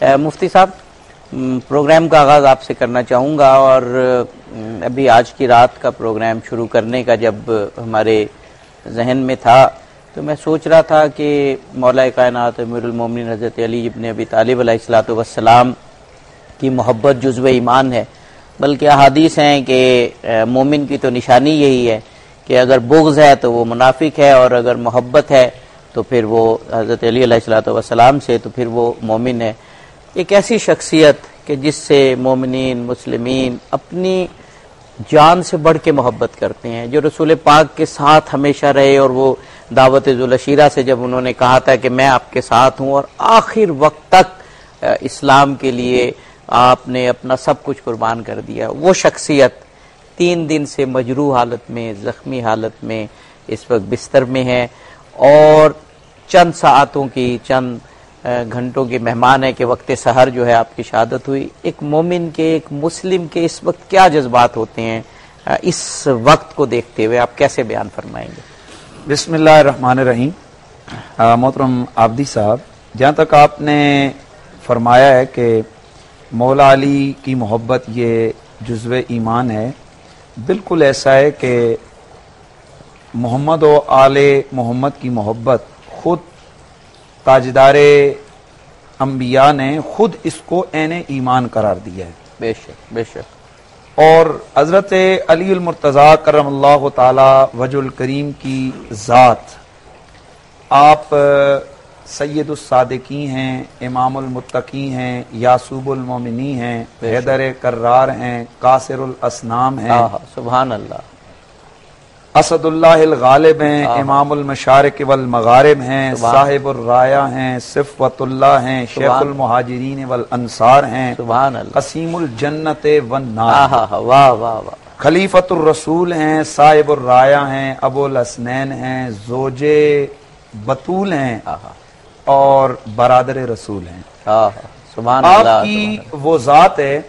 مفتی صاحب، پروگرام کا آغاز آپ سے کرنا چاہوں گا، اور ابھی آج کی رات کا پروگرام شروع کرنے کا جب ہمارے ذہن میں تھا تو میں سوچ رہا تھا کہ مولا کائنات امیر المومنین حضرت علی ابن ابی طالب علیہ الصلوۃ والسلام کی محبت جزو ایمان ہے، بلکہ احادیث ہیں کہ مومن کی تو نشانی یہی ہے کہ اگر بغض ہے تو وہ منافق ہے، اور اگر محبت ہے تو پھر وہ حضرت علی علیہ الصلوۃ والسلام سے تو پھر وہ مومن ہے۔ ایک ایسی شخصیت کہ جس سے مومنین مسلمین اپنی جان سے بڑھ کے محبت کرتے ہیں، جو رسول پاک کے ساتھ ہمیشہ رہے، اور وہ دعوت ذوالعشیرہ سے جب انہوں نے کہا تھا کہ میں آپ کے ساتھ ہوں، اور آخر وقت تک اسلام کے لیے آپ نے اپنا سب کچھ قربان کر دیا، وہ شخصیت 3 دن سے مجروح حالت میں، زخمی حالت میں اس وقت بستر میں ہے، اور چند ساعتوں کی، چند گھنٹوں کے مہمان ہے کہ وقت سحر جو ہے آپ کی شہادت ہوئی۔ ایک مومن کے، ایک مسلم کے اس وقت کیا جذبات ہوتے ہیں، اس وقت کو دیکھتے ہوئے آپ کیسے بیان فرمائیں گے؟ بسم اللہ الرحمن الرحیم۔ محترم عابدی صاحب، جہاں تک آپ نے فرمایا ہے کہ مولا علی کی محبت یہ جزو ایمان ہے، بالکل ایسا ہے کہ محمد و آل محمد کی محبت خود تاجدار انبیاء نے خود اس کو عین ایمان قرار دیا ہے۔ بے شک بے شک۔ اور حضرت علی المرتضیٰ کرم اللہ تعالی وجہ الکریم کی ذات، آپ سید الصادقین ہیں، امام المتقین ہیں، یعصوب المومنین ہیں، حیدر کرار ہیں، قاصر الاسنام ہیں، سبحان اللہ، اسد اللہ الغالب ہیں، امام المشارق والمغارب ہیں، صاحب الرایا ہیں، صفوت اللہ ہیں، شیخ المہاجرین والانصار ہیں، سبحان اللہ، قسیم الجنت والنار، واہ واہ واہ، خلیفۃ الرسول ہیں، صاحب الرایا ہیں، ابو الحسنین ہیں، زوج بطول ہیں، اور برادر رسول ہیں۔ سبحان اللہ۔ آپ کی وہ ذات ہے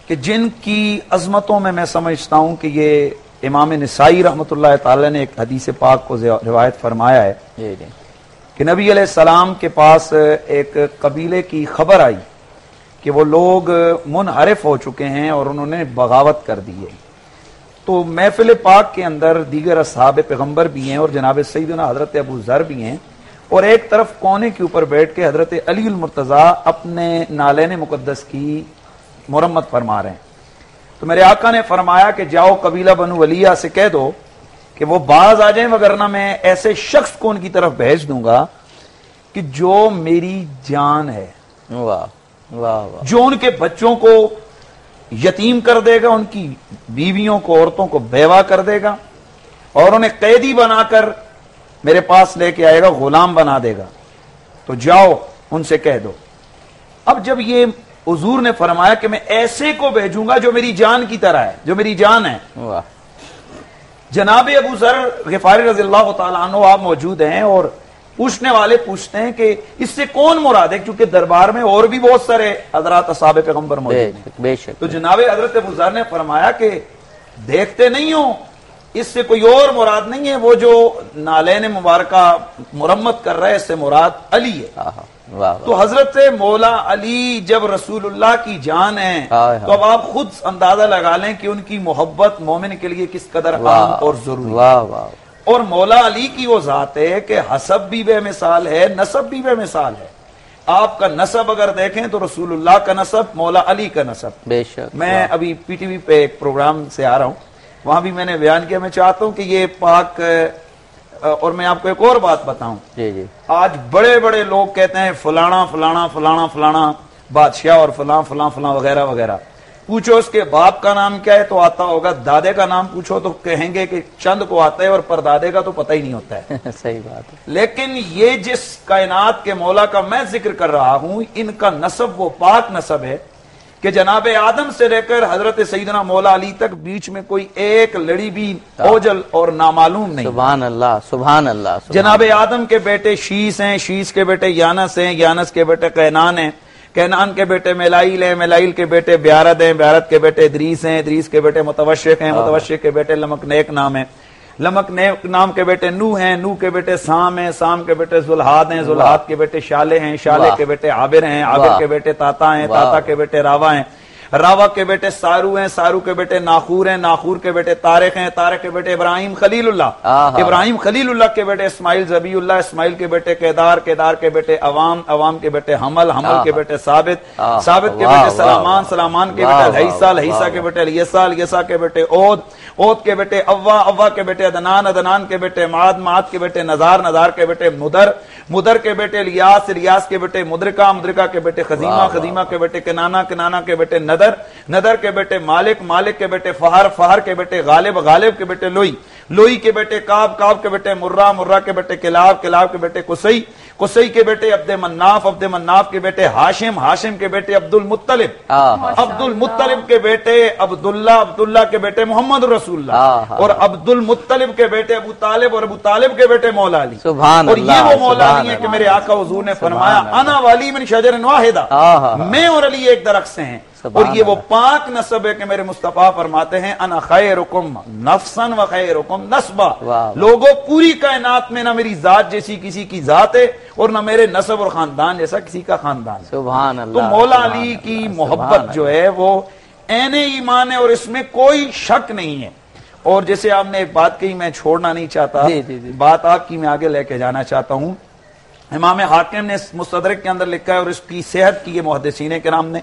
کہ جن کی عظمتوں میں میں سمجھتا ہوں کہ یہ امام نسائی رحمۃ اللہ تعالی نے ایک حدیث پاک کو روایت فرمایا ہے کہ نبی علیہ السلام کے پاس ایک قبیلے کی خبر آئی کہ وہ لوگ منحرف ہو چکے ہیں اور انہوں نے بغاوت کر دی ہے۔ تو محفل پاک کے اندر دیگر اصحاب پیغمبر بھی ہیں، اور جناب سیدنا حضرت ابو ذر بھی ہیں، اور ایک طرف کونے کے اوپر بیٹھ کے حضرت علی المرتضیٰ اپنے نالین مقدس کی مرمت فرما رہے ہیں۔ تو میرے آقا نے فرمایا کہ جاؤ قبیلہ بنو ولیہ سے کہہ دو کہ وہ باز آ جائیں، وگرنہ میں ایسے شخص کو ان کی طرف بھیج دوں گا کہ جو میری جان ہے، واہ واہ واہ، جو ان کے بچوں کو یتیم کر دے گا، ان کی بیویوں کو، عورتوں کو بیوہ کر دے گا، اور انہیں قیدی بنا کر میرے پاس لے کے آئے گا، غلام بنا دے گا۔ تو جاؤ ان سے کہہ دو۔ اب جب یہ حضور نے فرمایا کہ میں ایسے کو بھیجوں گا جو میری جان کی طرح ہے، جو میری جان ہے، جناب ابو ذر غفاری رضی اللہ تعالیٰ عنہ آپ موجود ہیں، اور پوچھنے والے پوچھتے ہیں کہ اس سے کون مراد ہے، کیونکہ دربار میں اور بھی بہت سارے حضرات اصحاب پیغمبر موجود ہیں۔ بے شک۔ تو جناب حضرت ابو ذر نے فرمایا کہ دیکھتے نہیں ہو، اس سے کوئی اور مراد نہیں ہے، وہ جو نالین مبارکہ مرمت کر رہا ہے اس سے مراد علی ہے۔ تو حضرت مولا علی جب رسول اللہ کی جان ہے تو اب آپ خود اندازہ لگا لیں کہ ان کی محبت مومن کے لیے کس قدر عام اور ضروری ہے۔ اور مولا علی کی وہ ذات ہے کہ حسب بھی بے مثال ہے، نسب بھی بے مثال ہے۔ آپ کا نسب اگر دیکھیں تو رسول اللہ کا نسب، مولا علی کا نسب۔ بے شک۔ میں ابھی پی ٹی وی پہ ایک پروگرام سے آ رہا ہوں، وہاں بھی میں نے بیان کیا، میں چاہتا ہوں کہ یہ پاک، اور میں آپ کو ایک اور بات بتاؤں، آج بڑے بڑے لوگ کہتے ہیں فلانا فلانا فلانا فلانا بادشاہ اور فلاں فلاں فلاں وغیرہ وغیرہ، پوچھو اس کے باپ کا نام کیا ہے تو آتا ہوگا، دادے کا نام پوچھو تو کہیں گے کہ چند کو آتا ہے، اور پردادے کا تو پتہ ہی نہیں ہوتا ہے۔ صحیح بات ہے۔ لیکن یہ جس کائنات کے مولا کا میں ذکر کر رہا ہوں، ان کا نسب وہ پاک نسب ہے کہ جناب آدم سے لے کر حضرت سیدنا مولا علی تک بیچ میں کوئی ایک لڑی بھی اوجل اور نامعلوم نہیں۔ سبحان اللہ سبحان اللہ۔ جناب آدم کے بیٹے شیس ہیں، شیس کے بیٹے یانس ہیں، یانس کے بیٹے قینان ہیں، قینان کے بیٹے میلائیل ہیں، میلائیل کے بیٹے بیارد ہیں، بیارد کے بیٹے ادریس ہیں، ادریس کے بیٹے متوشق ہیں، متوشق کے بیٹے لمکنیک نام ہیں، لمک نام کے بیٹے نوح ہیں، نوح کے بیٹے سام ہیں، سام کے بیٹے ذوالحاد ہیں، ذوالحاد کے بیٹے شالے ہیں، شالے کے بیٹے عابر ہیں، عابر کے بیٹے تاتا ہیں، تاتا کے بیٹے راوا ہیں، راوا کے بیٹے سارو ہیں، سارو کے بیٹے ناخور ہیں، ناخور کے بیٹے طارق ہیں، طارق کے بیٹے ابراہیم خلیل اللہ، ابراہیم خلیل اللہ کے بیٹے اسماعیل ذبیح اللہ، اسماعیل کے بیٹے کیدار، کیدار کے بیٹے عوام، عوام کے بیٹے حمل، حمل کے بیٹے ثابت، ثابت کے بیٹے سلامان، سلامان کے بیٹے الہیسا، الہیسا کے بیٹے الیسا، الیسا کے بیٹے عود، عود کے بیٹے اوا، اوا کے بیٹے عدنان، عدنان کے بیٹے معاد، معاد کے بیٹے نزار، نزار کے بیٹے مدر، مدر کے بیٹے الیاس، الیاس کے بیٹے مدرکہ، مدرکہ کے بیٹے خزیمہ، خزیمہ کے بیٹے کنانا، کنانا کے بیٹے ندر، ندر کے بیٹے مالک، مالک کے بیٹے فہر، فہر کے بیٹے غالب، غالب کے بیٹے لوئی، لوئی کے بیٹے کعب، کعب کے بیٹے مرہ، مرہ کے بیٹے کلاب، کلاب کے بیٹے قصی، قصی کے بیٹے عبد مناف، عبد مناف کے بیٹے ہاشم، ہاشم کے بیٹے عبد المطلب، عبد المطلب کے بیٹے عبداللہ، عبداللہ کے بیٹے محمد رسول اللہ، اور عبد المطلب کے بیٹے ابو طالب، اور ابو طالب کے بیٹے مولا علی۔ اور یہ وہ مولا علی ہے کہ میرے آقا حضور نے فرمایا انا والی من شجر واحدہ، میں اور علی ایک درخت سے ہیں، اور یہ وہ پاک نسب ہے کہ میرے مصطفیٰ فرماتے ہیں انا خیرکم نفسا و خیرکم نسبا، لوگوں پوری کائنات میں نہ میری ذات جیسی کسی کی ذات ہے اور نہ میرے نسب اور خاندان جیسا کسی کا خاندان ہے۔ سبحان اللہ۔ تو مولا علی کی محبت جو ہے وہ عین ایمان ہے اور اس میں کوئی شک نہیں ہے۔ اور جیسے آپ نے ایک بات کہی، میں چھوڑنا نہیں چاہتا، بات آپ کی میں آگے لے کے جانا چاہتا ہوں۔ امام حاکم نے مستدرک کے اندر لکھا ہے اور اس کی صحت کی یہ محدثین کرام نے،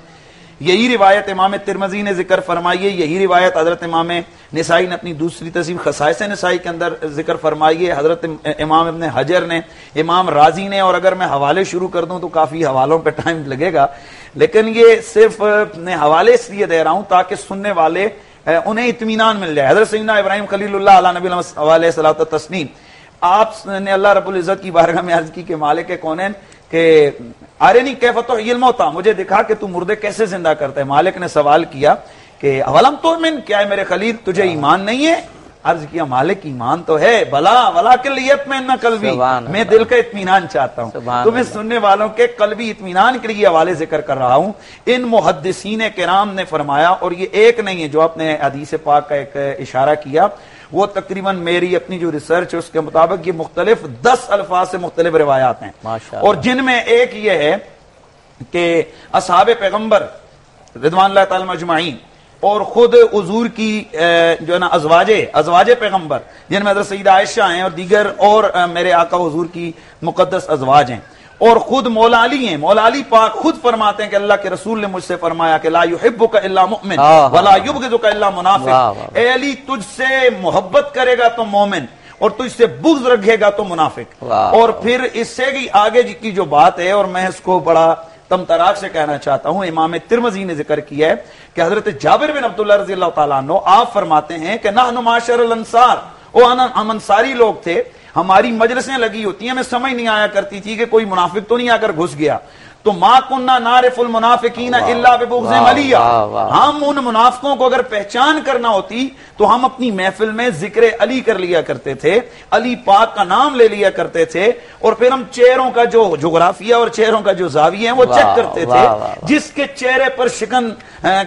یہی روایت امام ترمذی نے ذکر فرمائی ہے، یہی روایت حضرت امام نسائی نے اپنی دوسری تصنیف خصائص نسائی کے اندر ذکر فرمائی ہے، حضرت امام ابن حجر نے، امام رازی نے، اور اگر میں حوالے شروع کر دوں تو کافی حوالوں پہ ٹائم لگے گا، لیکن یہ صرف میں حوالے اس لیے دے رہا ہوں تاکہ سننے والے انہیں اطمینان مل جائے۔ حضرت سیدنا ابراہیم خلیل اللہ علیہ نبی علیہ صلاۃ تسلیم، آپ نے اللہ رب العزت کی بارگاہ میں عرض کی کہ مالک کونین کہ ارنی کیف تحیی الموتى، مجھے دکھا کہ تو مردے کیسے زندہ کرتا ہے۔ مالک نے سوال کیا کہ اولم تؤمن، کیا ہے میرے خلیل تجھے ایمان نہیں ہے؟ عرض کیا مالک ایمان تو ہے، بلا ولکن لیطمئن قلبی، میں دل کا اطمینان چاہتا ہوں۔ تو میں سننے والوں کے قلبی اطمینان کے لیے حوالے ذکر کر رہا ہوں۔ ان محدثین کرام نے فرمایا، اور یہ ایک نہیں ہے جو آپ نے حدیث پاک کا ایک اشارہ کیا، وہ تقریباً میری اپنی جو ریسرچ ہے اس کے مطابق یہ مختلف 10 الفاظ سے مختلف روایات ہیں، اور جن میں ایک یہ ہے کہ اصحاب پیغمبر رضوان اللہ تعالی مجمعین اور خود حضور کی جو ہے نا ازواج پیغمبر، جن میں حضرت سیدہ عائشہ ہیں اور دیگر اور میرے آقا حضور کی مقدس ازواج ہیں، اور خود مولا علی ہیں۔ مولا علی پاک خود فرماتے ہیں کہ اللہ کے رسول نے مجھ سے فرمایا کہ لا یحبک الا مؤمن ولا یبغضک الا منافق، اے علی تجھ سے محبت کرے گا تو مومن اور تجھ سے بغض رکھے گا تو منافق۔ اور پھر اس سے آگے کی جو بات ہے، اور میں اس کو بڑا تمطراق سے کہنا چاہتا ہوں، امام ترمذی نے ذکر کیا ہے کہ حضرت جابر بن عبداللہ رضی اللہ تعالیٰ عنہ آپ فرماتے ہیں کہ نحن معاشر الانصار، ہم انصاری لوگ تھے، ہماری مجلسیں لگی ہوتی ہیں، ہمیں سمجھ نہیں آیا کرتی تھی کہ کوئی منافق تو نہیں آ کر گھس گیا، تو ما کننا نعرف المنافقین الا ببغض علی، ہم ان منافقوں کو اگر پہچان کرنا ہوتی تو ہم اپنی محفل میں ذکر علی کر لیا کرتے تھے، علی پاک کا نام لے لیا کرتے تھے، اور پھر ہم چہروں کا جو جغرافیہ اور چہروں کا جو زاویہ ہیں وہ چیک کرتے تھے، جس کے چہرے پر شکن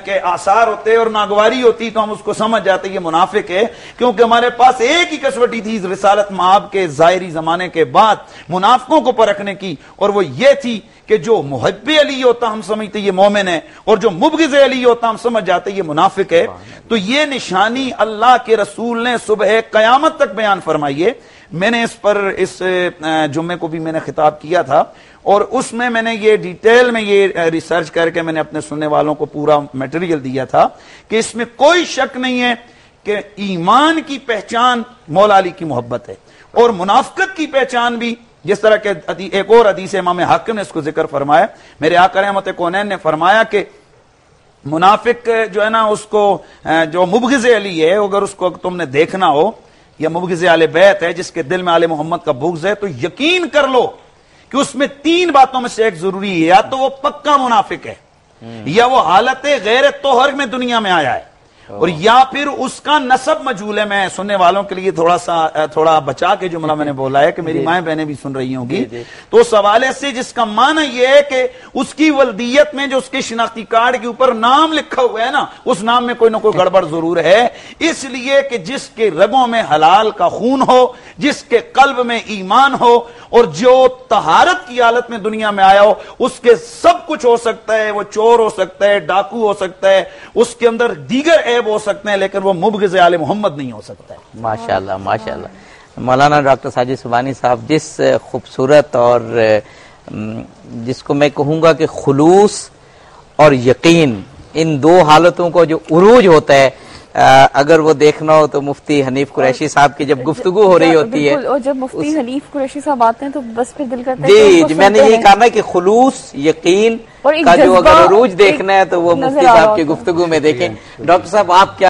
کے آثار ہوتے اور ناگواری ہوتی تو ہم اس کو سمجھ جاتے یہ منافق ہے، کیونکہ ہمارے پاس ایک ہی کسوٹی تھی رسالت مآب کے ظاہری زمانے کے بعد منافقوں کو پرکھنے کی، اور وہ یہ تھی کہ جو محب علی ہوتا ہم سمجھتے یہ مومن ہے، اور جو مبغض علی ہوتا ہم سمجھ جاتے یہ منافق ہے۔ تو یہ نشانی اللہ کے رسول نے صبح قیامت تک بیان فرمائی ہے۔ میں نے اس پر اس جمعے کو بھی میں نے خطاب کیا تھا، اور اس میں میں نے یہ ڈیٹیل میں یہ ریسرچ کر کے میں نے اپنے سننے والوں کو پورا میٹیریل دیا تھا کہ اس میں کوئی شک نہیں ہے کہ ایمان کی پہچان مولا علی کی محبت ہے، اور منافقت کی پہچان بھی، جس طرح کہ ایک اور حدیث امام حاکم نے اس کو ذکر فرمایا، میرے آقا رحمت کونین نے فرمایا کہ منافق جو ہے نا اس کو جو مبغض علی ہے، اگر اس کو تم نے دیکھنا ہو، یا مبغض اہل بیت ہے جس کے دل میں آل محمد کا بغض ہے، تو یقین کر لو کہ اس میں 3 باتوں میں سے ایک ضروری ہے، یا تو وہ پکا منافق ہے، یا وہ حالت غیر طہر میں دنیا میں آیا ہے، اور یا پھر اس کا نسب مجہول ہے. میں سننے والوں کے لیے تھوڑا بچا کے جملہ میں نے بولا ہے کہ میری مائیں بہنیں بھی سن رہی ہوں گی, تو اس حوالے سے جس کا معنی یہ ہے کہ اس کی ولدیت میں جو اس کے شناختی کارڈ کے اوپر نام لکھا ہوا ہے نا, اس نام میں کوئی نہ کوئی گڑبڑ ضرور ہے. اس لیے کہ جس کے رگوں میں حلال کا خون ہو, جس کے قلب میں ایمان ہو, اور جو طہارت کی حالت میں دنیا میں آیا ہو, اس کے سب کچھ ہو سکتا ہے. وہ چور ہو سکتا ہے, ڈاکو ہو سکتا ہے, اس کے اندر دیگر عیب ہو سکتے ہیں, لیکن وہ مبغض آل محمد نہیں ہو سکتا ہے. ماشاءاللہ ماشاءاللہ. مولانا ڈاکٹر ساجد سبحانی صاحب, جس خوبصورت اور جس کو میں کہوں گا کہ خلوص اور یقین, ان دو حالتوں کو جو عروج ہوتا ہے, اگر وہ دیکھنا ہو تو مفتی حنیف قریشی صاحب کی جب گفتگو ہو رہی ہوتی ہے, اور جب مفتی حنیف قریشی صاحب آتے ہیں تو بس پھر دل کرتا ہے. جی میں نے یہی کہا کہ خلوص یقین کا جو اگر عروج دیکھنا ہے تو وہ مفتی صاحب کی گفتگو میں دیکھیں. ڈاکٹر صاحب آپ کیا